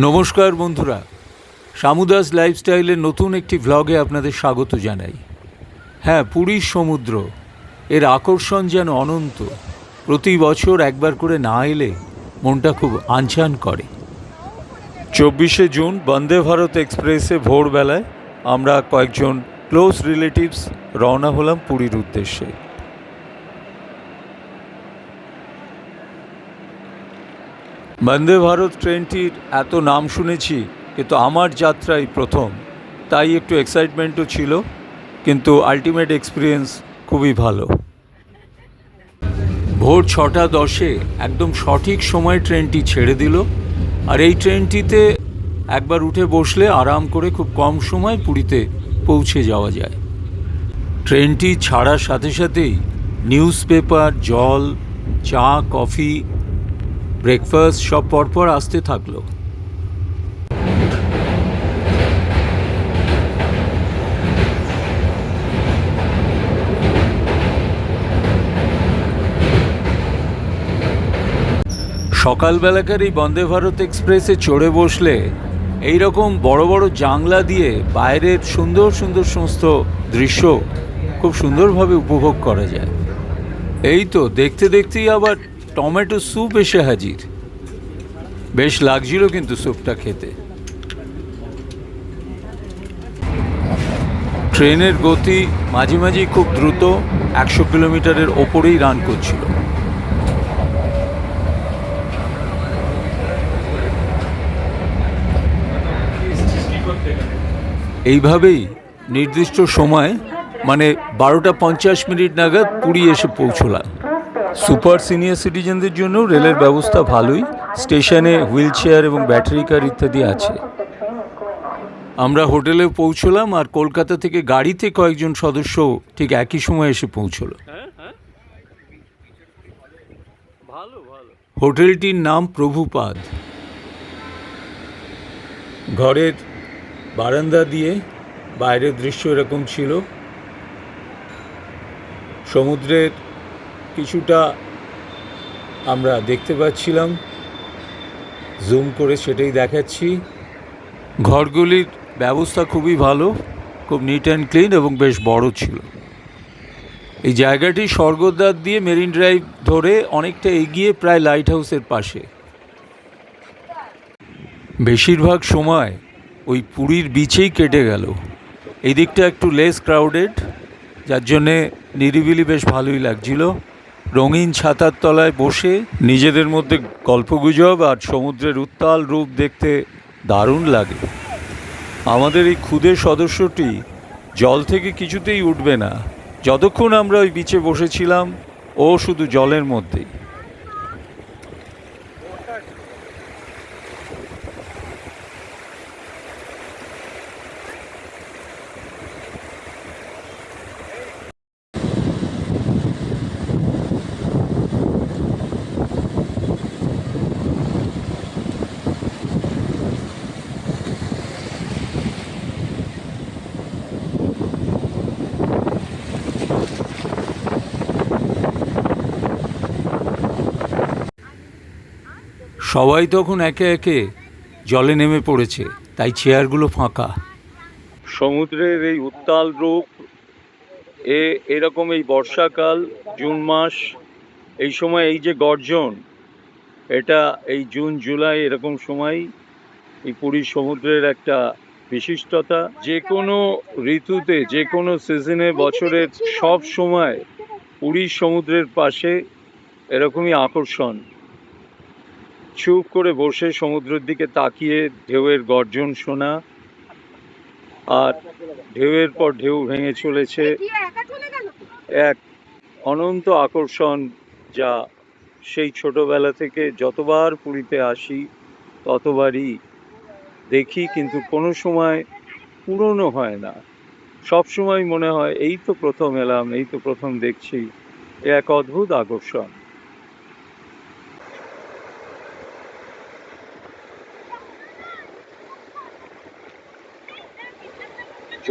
নমস্কার বন্ধুরা, শামুদাস লাইফস্টাইলের নতুন একটি ভ্লগে আপনাদের স্বাগত জানাই। হ্যাঁ, পুরীর সমুদ্র, এর আকর্ষণ যেন অনন্ত। প্রতি বছর একবার করে না এলে মনটা খুব আনচান করে। 24শে জুন বন্দে ভারত এক্সপ্রেসে ভোরবেলায় আমরা কয়েকজন ক্লোজ রিলেটিভস রওনা হলাম পুরীর উদ্দেশ্যে। বন্দে ভারত ট্রেনটির এত নাম শুনেছি, কিন্তু আমার যাত্রাই প্রথম, তাই একটু এক্সাইটমেন্টও ছিল, কিন্তু আলটিমেট এক্সপিরিয়েন্স খুবই ভালো। ভোর 6:10 একদম সঠিক সময় ট্রেনটি ছেড়ে দিল। আর এই ট্রেনটিতে একবার উঠে বসলে আরাম করে খুব কম সময় পুরীতে পৌঁছে যাওয়া যায়। ট্রেনটি ছাড়ার সাথে সাথেই নিউজ পেপার, জল, চা, কফি, ব্রেকফাস্ট সব পরপর আসতে থাকলো। সকালবেলাকার এই বন্দে ভারত এক্সপ্রেসে চড়ে বসলে এই রকম বড় বড় জানলা দিয়ে বাইরের সুন্দর সুন্দর সমস্ত দৃশ্য খুব সুন্দরভাবে উপভোগ করা যায়। এই তো দেখতে দেখতেই আবার টমেটো স্যুপ এসে হাজির। বেশ লাগছিল কিন্তু স্যুপটা খেতে। ট্রেনের গতি মাঝে মাঝেই খুব দ্রুত, 100 কিলোমিটারের ওপরেই রান করছিল। এইভাবেই নির্দিষ্ট সময় মানে 12:50 নাগাদ পুরী এসে পৌঁছলাম। সুপার সিনিয়র সিটিজেনদের জন্য রেলের ব্যবস্থা ভালোই। স্টেশনে হুইল চেয়ার এবং ব্যাটারি কার ইত্যাদি আছে। আমরা হোটেলে পৌঁছলাম, আর কলকাতা থেকে গাড়িতে কয়েকজন সদস্য ঠিক একই সময় এসে পৌঁছলো। হোটেলটির নাম প্রভুপাদ। ঘরের বারান্দা দিয়ে বাইরের দৃশ্য এরকম ছিল। সমুদ্রের কিছুটা আমরা দেখতে পাচ্ছিলাম, জুম করে সেটাই দেখাচ্ছি। ঘরগুলির ব্যবস্থা খুবই ভালো, খুব নিট অ্যান্ড ক্লিন এবং বেশ বড় ছিল। এই জায়গাটি স্বর্গদ্বার দিয়ে মেরিন ড্রাইভ ধরে অনেকটা এগিয়ে প্রায় লাইট হাউসের পাশে। বেশিরভাগ সময় ওই পুরীর বিচেই কেটে গেল। এই দিকটা একটু লেস ক্রাউডেড, যার জন্যে নিরিবিলি বেশ ভালোই লাগছিল। রঙিন ছাতার তলায় বসে নিজেদের মধ্যে গল্পগুজব আর সমুদ্রের উত্তাল রূপ দেখতে দারুণ লাগে। আমাদের এই ক্ষুদে সদস্যটি জল থেকে কিছুতেই উঠবে না। যতক্ষণ আমরা ওই বিচে বসেছিলাম, ও শুধু জলের মধ্যেই। সবাই তখন একে একে জলে নেমে পড়েছে, তাই চেয়ারগুলো ফাঁকা। সমুদ্রের এই উত্তাল রূপ এরকম এই বর্ষাকাল, জুন মাস, এই সময় এই যে গর্জন, এটা এই জুন জুলাই এরকম সময় এই পুরীর সমুদ্রের একটা বিশিষ্টতা। যে কোনো ঋতুতে, যে কোনো সিজনে, বছরের সব সময় পুরীর সমুদ্রের পাশে এরকমই আকর্ষণ। চুপ করে বসে সমুদ্রের দিকে তাকিয়ে ঢেউয়ের গর্জন শোনা, আর ঢেউয়ের পর ঢেউ ভেঙে চলেছে, এক অনন্ত আকর্ষণ, যা সেই ছোটবেলা থেকে যতবার পুরীতে আসি ততবারই দেখি, কিন্তু কোনো সময় পুরনো হয় না। সব সময় মনে হয় এই তো প্রথম এলাম, এই তো প্রথম দেখছি। এক অদ্ভুত আকর্ষণ।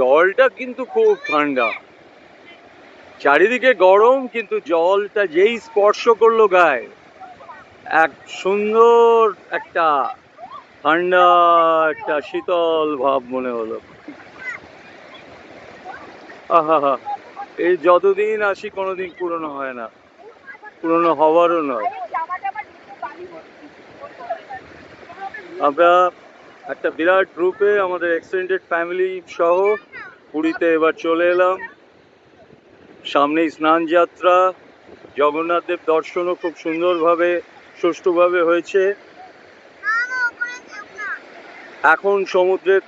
জলটা কিন্তু খুব ঠান্ডা, চারিদিকে গরম, কিন্তু জলটা যেই স্পর্শ করলো গায়ে, এক সুন্দর একটা ঠান্ডা একটা শীতল ভাব মনে হলো। আহা হা, এই যতদিন আসি কোনোদিন পুরনো হয় না, পুরনো হওয়ারও নয়। আমরা একটা বিরাট গ্রুপে আমাদের এক্সটেন্ডেড ফ্যামিলি সহ পুরীতে এবার চলে এলাম। সামনেই স্নান যাত্রা, জগন্নাথ দেব দর্শনও খুব সুন্দরভাবে সুষ্ঠুভাবে হয়েছে। এখন সমুদ্রের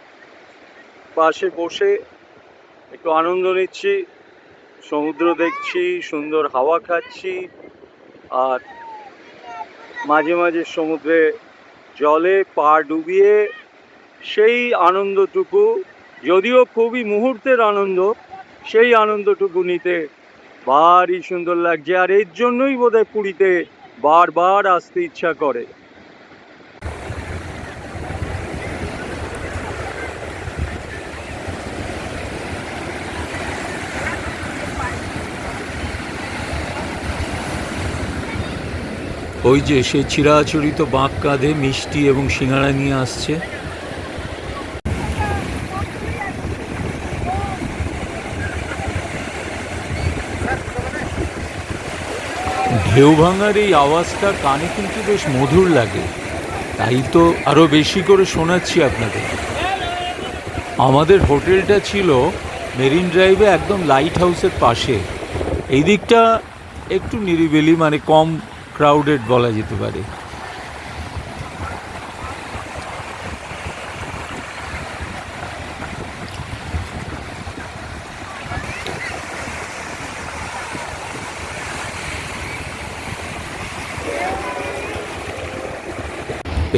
পাশে বসে একটু আনন্দ নিচ্ছি, সমুদ্র দেখছি, সুন্দর হাওয়া খাচ্ছি, আর মাঝে মাঝে সমুদ্রে জলে পা ডুবিয়ে সেই আনন্দটুকু, যদিও খুবই মুহূর্তের আনন্দ, সেই আনন্দটুকু নিতে ভারী সুন্দর লাগছে। আর এর জন্যই বোধহয় পুরীতে বারবার আসতে ইচ্ছা করে। ওই যে সে চিরাচরিত বাঁক কাঁধে মিষ্টি এবং সিঙ্গাড়া নিয়ে আসছে। ঢেউ ভাঙার এই আওয়াজটা কানে কিন্তু বেশ মধুর লাগে, তাই তো আরও বেশি করে শোনাচ্ছি আপনাদের। আমাদের হোটেলটা ছিল মেরিন ড্রাইভে একদম লাইট হাউসের পাশে। এই দিকটা একটু নিরিবিলি, মানে কম ক্রাউডেড বলা যেতে পারে।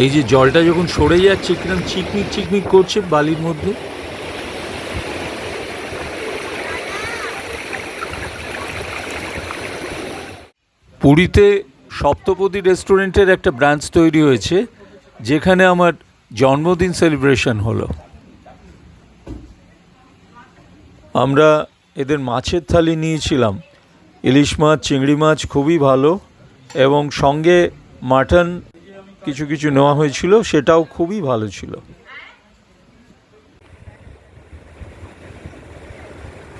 এই যে জলটা যখন সরে যাচ্ছে কিরকম চিকমিক চিকমিক করছে বালির মধ্যে। পুরীতে সপ্তপদী রেস্টুরেন্টের একটা ব্রাঞ্চ তৈরি হয়েছে, যেখানে আমার জন্মদিন সেলিব্রেশন হলো। আমরা এদের মাছের থালি নিয়েছিলাম, ইলিশ মাছ, চিংড়ি মাছ খুবই ভালো, এবং সঙ্গে মাটন কিছু কিছু নেওয়া হয়েছিল, সেটাও খুবই ভালো ছিল।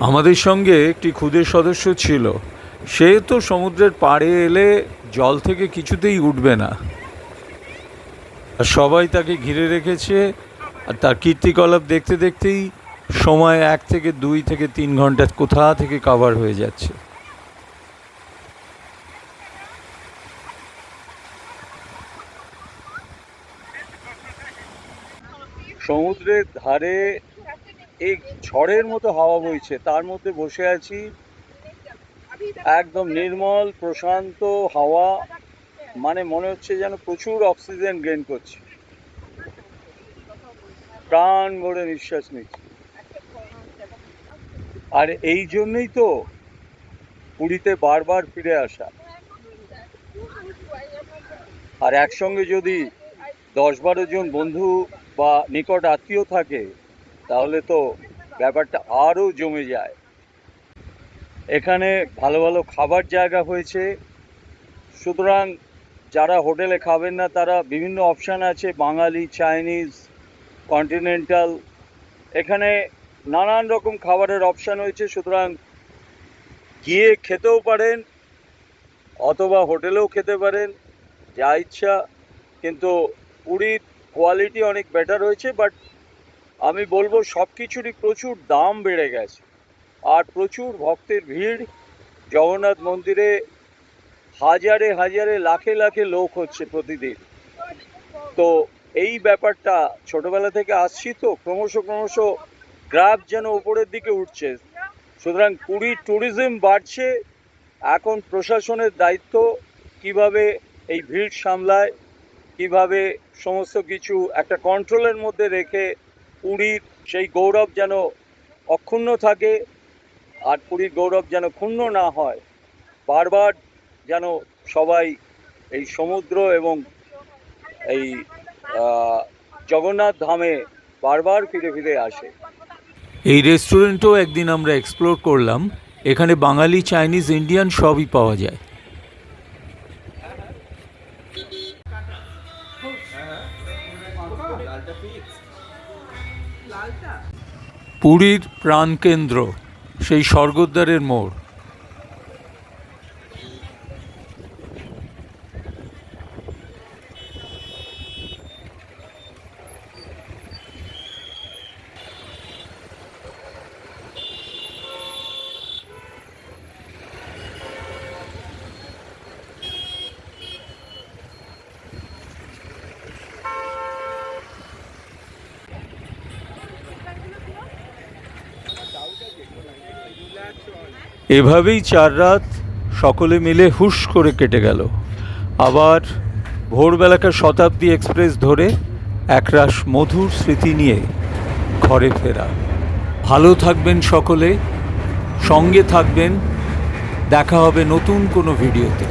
আমাদের সঙ্গে একটি ক্ষুদে সদস্য ছিল, সে তো সমুদ্রের পাড়ে এলে জল থেকে কিছুতেই উঠবে না, আর সবাই তাকে ঘিরে রেখেছে। আর তার কীর্তিকলাপ দেখতে দেখতেই সময় 1 থেকে 2 থেকে 3 ঘন্টা কোথা থেকে কাভার হয়ে যাচ্ছে। সমুদ্রের ধারে এই ঝড়ের মতো হাওয়া বইছে, তার মধ্যে বসে আছি, একদম নির্মল প্রশান্ত হাওয়া, মানে মনে হচ্ছে যেন প্রচুর অক্সিজেন গেইন করছি, প্রাণ ভরে নিঃশ্বাস নিচ্ছি। আর এই জন্যই তো পুরীতে বারবার ফিরে আসা। আর একসঙ্গে যদি 10-12 জন বন্ধু বা নিকট আত্মীয় থাকে, তাহলে তো ব্যাপারটা আরও জমে যায়। এখানে ভালো ভালো খাবার জায়গা হয়েছে, সুতরাং যারা হোটেলে খাবেন না তারা বিভিন্ন অপশান আছে, বাঙালি, চাইনিজ, কন্টিনেন্টাল, এখানে নানান রকম খাবারের অপশান হয়েছে। সুতরাং গিয়ে খেতেও পারেন, অথবা হোটেলেও খেতে পারেন, যা ইচ্ছা। কিন্তু পুরীর কোয়ালিটি অনেক বেটার হয়েছে, বাট আমি বলবো সব কিছুরই প্রচুর দাম বেড়ে গেছে, আর প্রচুর ভক্তের ভিড়। জগন্নাথ মন্দিরে হাজারে হাজারে লাখে লাখে লোক হচ্ছে প্রতিদিন। তো এই ব্যাপারটা ছোটবেলা থেকে আসছি, তো ক্রমশ ক্রমশ গ্রাফ যেন উপরের দিকে উঠছে। সুতরাং পুরীর ট্যুরিজম বাড়ছে। এখন প্রশাসনের দায়িত্ব কিভাবে এই ভিড় সামলায়, কিভাবে সমস্ত কিছু একটা কন্ট্রোলের মধ্যে রেখে পুরীর সেই গৌরব যেন অক্ষুণ্ণ থাকে, আর পুরীর গৌরব যেন ক্ষুণ্ণ না হয়। বারবার যেন সবাই এই সমুদ্র এবং এই জগন্নাথ ধামে বারবার ফিরে ফিরে আসে। এই রেস্টুরেন্টও একদিন আমরা এক্সপ্লোর করলাম। এখানে বাঙালি, চাইনিজ, ইন্ডিয়ান সবই পাওয়া যায়। পুরীর প্রাণকেন্দ্র সেই স্বর্গদ্বারের মোড়। এভাবেই 4 রাত সকলে মিলে হুশ করে কেটে গেল। আবার ভোরবেলাকার শতাব্দী এক্সপ্রেস ধরে একরাশ মধুর স্মৃতি নিয়ে ঘরে ফেরা। ভালো থাকবেন সকলে, সঙ্গে থাকবেন। দেখা হবে নতুন কোনো ভিডিওতে।